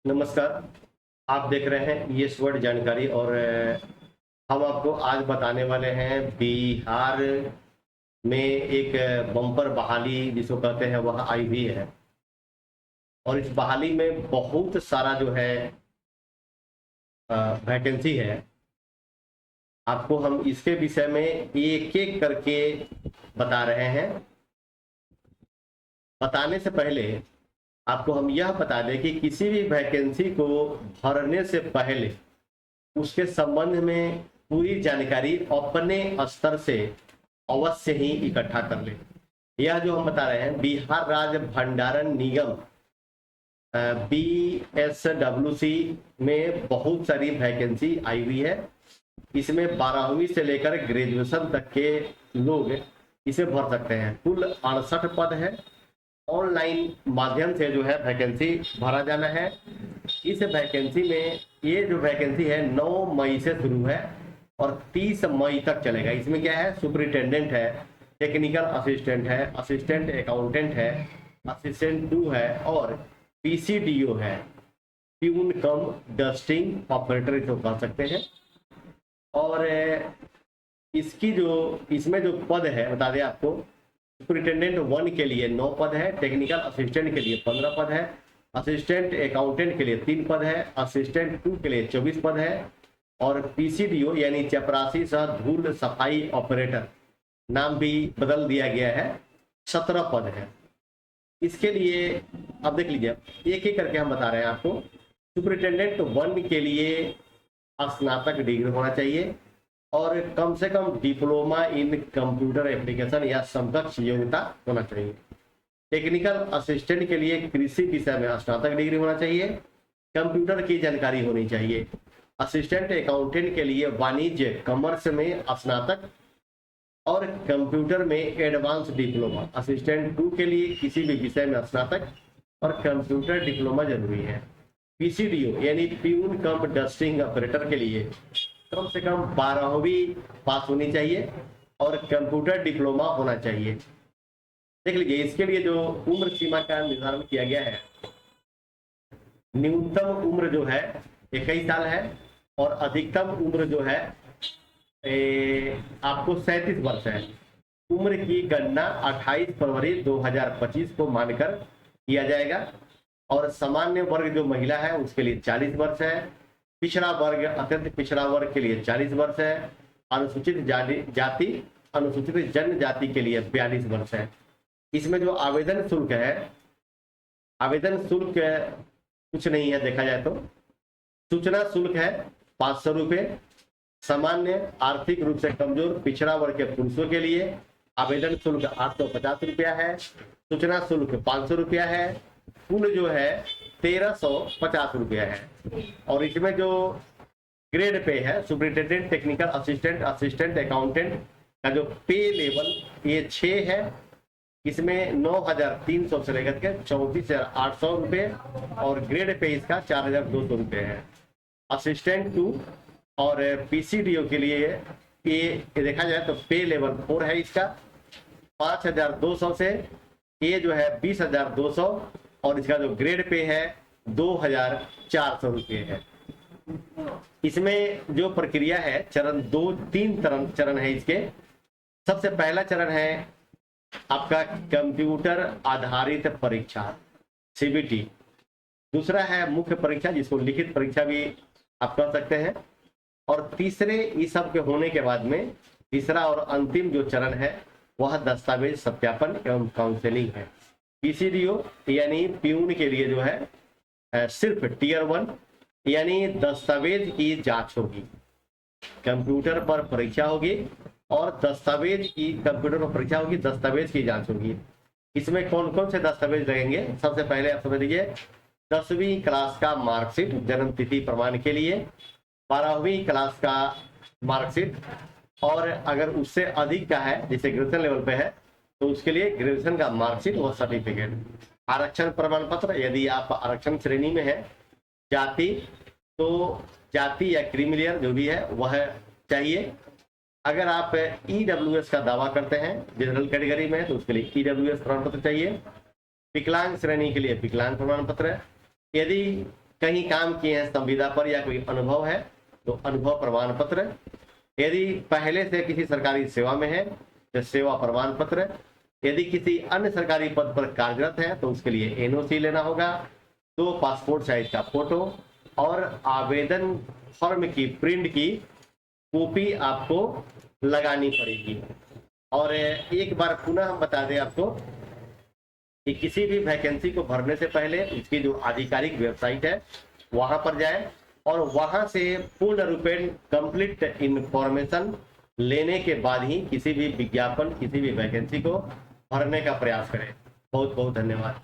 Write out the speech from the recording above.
नमस्कार। आप देख रहे हैं यस वर्ड जानकारी और हम आपको आज बताने वाले हैं बिहार में एक बम्पर बहाली जिसको कहते हैं वह आई हुई है। और इस बहाली में बहुत सारा जो है वैकेंसी है। आपको हम इसके विषय में एक एक करके बता रहे हैं। बताने से पहले आपको हम यह बता दें कि किसी भी वैकेंसी को भरने से पहले उसके संबंध में पूरी जानकारी अपने स्तर से अवश्य ही इकट्ठा कर ले। यह जो हम बता रहे हैं बिहार राज्य भंडारण निगम BSWC में बहुत सारी वैकेंसी आई हुई है। इसमें 12वीं से लेकर ग्रेजुएशन तक के लोग इसे भर सकते हैं। कुल 68 पद है। ऑनलाइन माध्यम से जो है वैकेंसी भरा जाना है। इस वैकेंसी में ये जो वैकेंसी है 9 मई से शुरू है और 30 मई तक चलेगा। इसमें क्या है, सुपरिटेंडेंट है, टेक्निकल असिस्टेंट है, असिस्टेंट अकाउंटेंट है, असिस्टेंट 2 है और PCDO है, प्यून कम डस्टिंग ऑपरेटर इसको कह सकते हैं। और इसकी जो इसमें जो पद है बता दें आपको, सुपरिटेंडेंट 1 के लिए 9 पद है, टेक्निकल असिस्टेंट के लिए 15 पद है, असिस्टेंट अकाउंटेंट के लिए 3 पद है, असिस्टेंट 2 के लिए 24 पद है और PCDO यानी चपरासी सह धूल सफाई ऑपरेटर नाम भी बदल दिया गया है, 17 पद है। इसके लिए अब देख लीजिए, एक एक करके हम बता रहे हैं आपको। सुपरिटेंडेंट 1 के लिए स्नातक डिग्री होना चाहिए और कम से कम डिप्लोमा इन कंप्यूटर एप्लीकेशन या समकक्ष योग्यता होना चाहिए। टेक्निकल असिस्टेंट के लिए कृषि विषय में स्नातक डिग्री होना चाहिए, कंप्यूटर की जानकारी होनी चाहिए। असिस्टेंट अकाउंटेंट के लिए वाणिज्य कॉमर्स में स्नातक और कंप्यूटर में एडवांस डिप्लोमा। असिस्टेंट 2 के लिए किसी भी विषय में स्नातक और कंप्यूटर डिप्लोमा जरूरी है। PCDO यानी प्यून कम डस्टिंग ऑपरेटर के लिए कम से कम 12वीं पास होनी चाहिए और कंप्यूटर डिप्लोमा होना चाहिए। देख लीजिए, इसके लिए जो उम्र सीमा का निर्धारण किया गया है, न्यूनतम उम्र जो है 21 साल है और अधिकतम उम्र जो है आपको 37 वर्ष है। उम्र की गणना 28 फरवरी 2025 को मानकर किया जाएगा और सामान्य वर्ग जो महिला है उसके लिए 40 वर्ष है। पिछड़ा वर्ग, अत्यंत पिछड़ा वर्ग के लिए 40 वर्ष है। अनुसूचित जाति, अनुसूचित जनजाति के लिए 42 वर्ष है। इसमें जो आवेदन शुल्क है, आवेदन शुल्क कुछ नहीं है देखा जाए तो। सूचना शुल्क है 500 रुपये। सामान्य आर्थिक रूप से कमजोर पिछड़ा वर्ग के पुरुषों के लिए आवेदन शुल्क 850 रुपया है। सूचना शुल्क 500 रुपया है। कुल जो है 1350 रुपया है। और इसमें जो ग्रेड पे है, superintendent, technical assistant, assistant accountant का जो पे लेवल ये 6 है। इसमें 9300 से लेकर के 34,800 रुपये और ग्रेड पे इसका 4,200 रुपये है। असिस्टेंट 2 और PCDO के लिए ये देखा जाए तो पे लेवल 4 है, इसका 5,200 से ये जो है 20,200 और इसका जो ग्रेड पे है 2,400 रुपये है। इसमें जो प्रक्रिया है चरण 3 चरण है इसके। सबसे पहला चरण है आपका कंप्यूटर आधारित परीक्षा CBT। दूसरा है मुख्य परीक्षा जिसको लिखित परीक्षा भी आप कर सकते हैं। और तीसरे इस सब के होने के बाद में तीसरा और अंतिम जो चरण है वह दस्तावेज सत्यापन एवं काउंसलिंग है। PCDO यानी प्यून के लिए जो है सिर्फ Tier 1 यानी दस्तावेज की जांच होगी, कंप्यूटर पर परीक्षा होगी और दस्तावेज की कंप्यूटर पर परीक्षा होगी, दस्तावेज की जांच होगी। इसमें कौन कौन से दस्तावेज लगेंगे? सबसे पहले आप समझ लीजिए 10वीं क्लास का मार्कशीट जन्म तिथि प्रमाण के लिए, 12वीं क्लास का मार्कशीट और अगर उससे अधिक का है जैसे ग्रेजुएशन लेवल पे है तो उसके लिए ग्रेजुएशन का मार्कशीट व सर्टिफिकेट। आरक्षण प्रमाण पत्र, यदि आप आरक्षण श्रेणी में है, जाति तो जाति या क्रीमिलियर जो भी है वह चाहिए। अगर आप EWS का दावा करते हैं जनरल कैटेगरी में तो उसके लिए EWS प्रमाण पत्र चाहिए। विकलांग श्रेणी के लिए विकलांग प्रमाण पत्र। यदि कहीं काम किए हैं संविदा पर या कोई अनुभव है तो अनुभव प्रमाण पत्र, यदि पहले से किसी सरकारी सेवा में है तो सेवा प्रमाण पत्र, यदि किसी अन्य सरकारी पद पर कार्यरत है तो उसके लिए एनओसी लेना होगा, 2 पासपोर्ट साइज का फोटो और आवेदन फॉर्म की प्रिंट की कॉपी आपको लगानी पड़ेगी। और एक बार पुनः हम बता दें आपको कि किसी भी वैकेंसी को भरने से पहले उसकी जो आधिकारिक वेबसाइट है वहां पर जाए और वहां से पूर्ण रूपेण कंप्लीट इंफॉर्मेशन लेने के बाद ही किसी भी विज्ञापन, किसी भी वैकेंसी को भरने का प्रयास करें। बहुत बहुत धन्यवाद।